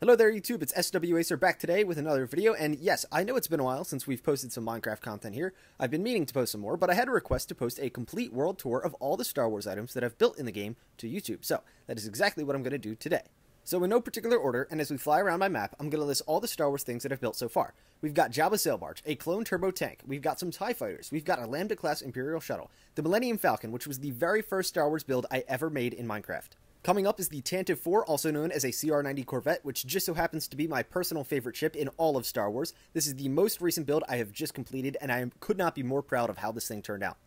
Hello there YouTube, it's SWAcer back today with another video, and yes, I know it's been a while since we've posted some Minecraft content here. I've been meaning to post some more, but I had a request to post a complete world tour of all the Star Wars items that I've built in the game to YouTube, so that is exactly what I'm going to do today. So in no particular order, and as we fly around my map, I'm going to list all the Star Wars things that I've built so far. We've got Jabba's Sail Barge, a clone turbo tank, we've got some TIE fighters, we've got a Lambda-class Imperial shuttle, the Millennium Falcon, which was the very first Star Wars build I ever made in Minecraft. Coming up is the Tantive 4, also known as a CR-90 Corvette, which just so happens to be my personal favorite ship in all of Star Wars. This is the most recent build I have just completed, and I could not be more proud of how this thing turned out.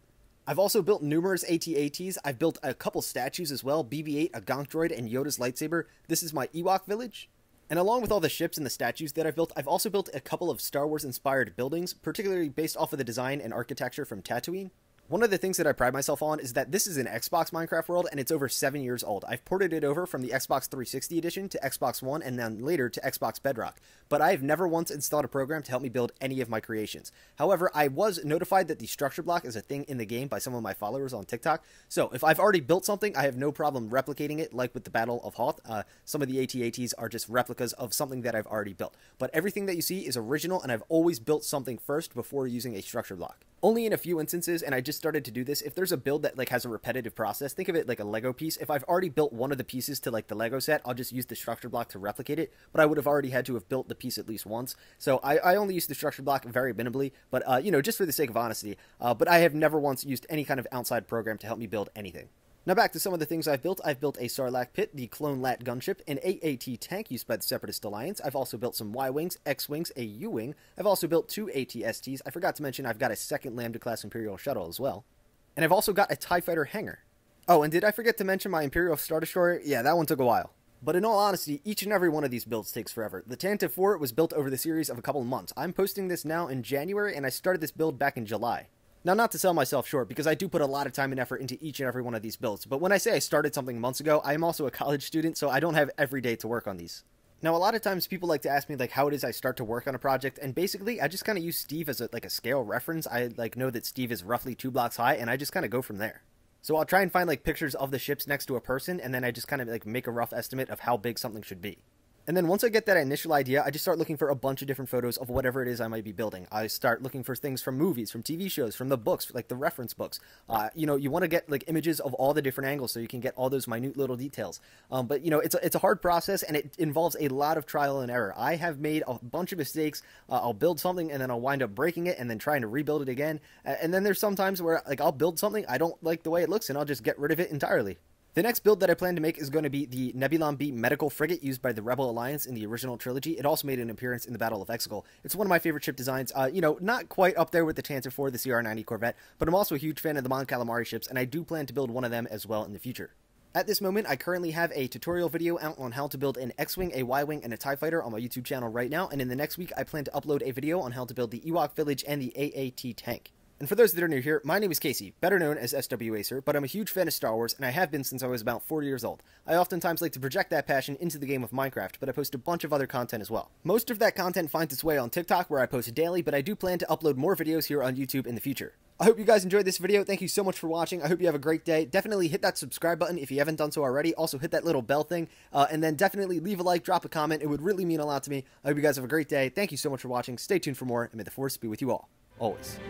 I've also built numerous AT-ATs. I've built a couple statues as well, BB-8, a Gonk Droid, and Yoda's lightsaber. This is my Ewok village. And along with all the ships and the statues that I've built, I've also built a couple of Star Wars-inspired buildings, particularly based off of the design and architecture from Tatooine. One of the things that I pride myself on is that this is an Xbox Minecraft world, and it's over 7 years old. I've ported it over from the Xbox 360 edition to Xbox One, and then later to Xbox Bedrock. But I have never once installed a program to help me build any of my creations. However, I was notified that the structure block is a thing in the game by some of my followers on TikTok. So if I've already built something, I have no problem replicating it, like with the Battle of Hoth. Some of the AT-ATs are just replicas of something that I've already built. But everything that you see is original, and I've always built something first before using a structure block. Only in a few instances, and I just started to do this, if there's a build that has a repetitive process, think of it like a Lego piece. If I've already built one of the pieces to the Lego set, I'll just use the structure block to replicate it, but I would have already had to have built the piece at least once. So I only use the structure block very minimally, but just for the sake of honesty. But I have never once used any kind of outside program to help me build anything. Now back to some of the things I've built. I've built a Sarlacc pit, the Clone Lat gunship, an AAT tank used by the Separatist Alliance. I've also built some Y-Wings, X-Wings, a U-Wing. I've also built two AT-STs. I forgot to mention I've got a second Lambda-class Imperial shuttle as well. And I've also got a TIE Fighter hangar. Oh, and did I forget to mention my Imperial Star Destroyer? Yeah, that one took a while. But in all honesty, each and every one of these builds takes forever. The Tantive 4 was built over the series of a couple of months. I'm posting this now in January, and I started this build back in July. Now, not to sell myself short, because I do put a lot of time and effort into each and every one of these builds, but when I say I started something months ago, I am also a college student, so I don't have every day to work on these. Now, a lot of times people like to ask me how it is I start to work on a project, and basically I just kind of use Steve as a scale reference. I know that Steve is roughly 2 blocks high, and I just kind of go from there. So I'll try and find pictures of the ships next to a person, and then I just kind of make a rough estimate of how big something should be. And then once I get that initial idea, I just start looking for a bunch of different photos of whatever it is I might be building. I start looking for things from movies, from TV shows, from the books, the reference books. You want to get images of all the different angles so you can get all those minute little details. But it's a hard process, and it involves a lot of trial and error. I have made a bunch of mistakes. I'll build something and then I'll wind up breaking it and then trying to rebuild it again. And then there's some times where I'll build something, I don't like the way it looks, and I'll just get rid of it entirely. The next build that I plan to make is going to be the Nebulon B medical frigate used by the Rebel Alliance in the original trilogy. It also made an appearance in the Battle of Exegol. It's one of my favorite ship designs. Not quite up there with the Tantive 4, the CR-90 Corvette, but I'm also a huge fan of the Mon Calamari ships, and I do plan to build one of them as well in the future. At this moment, I currently have a tutorial video out on how to build an X-Wing, a Y-Wing, and a TIE Fighter on my YouTube channel right now, and in the next week, I plan to upload a video on how to build the Ewok village and the AAT tank. And for those that are new here, my name is Casey, better known as SWAcer, but I'm a huge fan of Star Wars, and I have been since I was about 4 years old. I oftentimes like to project that passion into the game of Minecraft, but I post a bunch of other content as well. Most of that content finds its way on TikTok, where I post daily, but I do plan to upload more videos here on YouTube in the future. I hope you guys enjoyed this video. Thank you so much for watching. I hope you have a great day. Definitely hit that subscribe button if you haven't done so already. Also hit that little bell thing, and then definitely leave a like, drop a comment. It would really mean a lot to me. I hope you guys have a great day. Thank you so much for watching. Stay tuned for more, and may the Force be with you all, always.